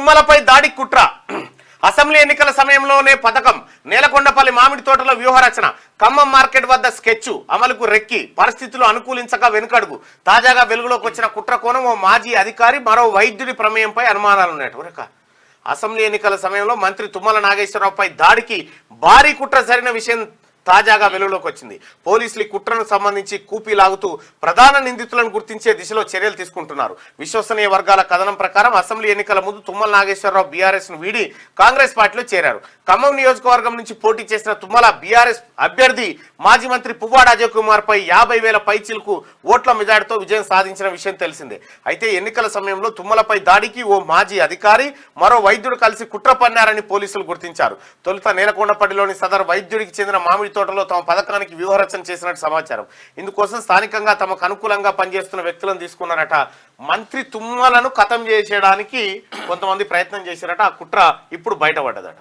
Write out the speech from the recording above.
తుమ్మలపై దాడి కుట్ర అసెంబ్లీ ఎన్నికల సమయంలోనే పథకం నేలకొండపల్లి మామిడి తోటలో వ్యూహరచన ఖమ్మం మార్కెట్ వద్ద స్కెచ్ అమలుకు రెక్కి పరిస్థితులు అనుకూలించక వెనుకడుగు తాజాగా వెలుగులోకి వచ్చిన కుట్ర కోణం ఓ మాజీ అధికారి మరో వైద్యుడి ప్రమేయంపై అనుమానాలున్నాయి. అసెంబ్లీ ఎన్నికల సమయంలో మంత్రి తుమ్మల నాగేశ్వరరావుపై దాడికి భారీ కుట్ర జరిగిన విషయం తాజాగా వెలుగులోకి వచ్చింది. పోలీసులు కుట్రకు సంబంధించి కూపీ లాగుతూ ప్రధాన నిందితులను గుర్తించే దిశలో చర్యలు తీసుకుంటున్నారు. విశ్వసనీయ వర్గాల కథనం ప్రకారం అసెంబ్లీ ఎన్నికల ముందు తుమ్మల నాగేశ్వరరావు బీఆర్ఎస్ ను వీడి కాంగ్రెస్ పార్టీలో చేరారు. ఖమ్మం నియోజకవర్గం నుంచి పోటీ చేసిన తుమ్మల బీఆర్ఎస్ అభ్యర్థి మాజీ మంత్రి పువ్వాడ అజయ్ కుమార్ పై 50,000 పైచిలకు ఓట్ల మెజార్టీతో విజయం సాధించిన విషయం తెలిసిందే. అయితే ఎన్నికల సమయంలో తుమ్మలపై దాడికి ఓ మాజీ అధికారి మరో వైద్యుడు కలిసి కుట్ర పన్నారని పోలీసులు గుర్తించారు. తొలుత నేలకొండపల్లిలోని సదరు వైద్యుడికి చెందిన మామిడి తోటలో తమ పథకానికి వ్యూహరచన చేసినట్టు సమాచారం. ఇందుకోసం స్థానికంగా తమకు అనుకూలంగా పనిచేస్తున్న వ్యక్తులను తీసుకున్నారట. మంత్రి తుమ్మలను ఖతం చేసేయడానికి కొంతమంది ప్రయత్నం చేశారట. ఆ కుట్ర ఇప్పుడు బయటపడ్డదట.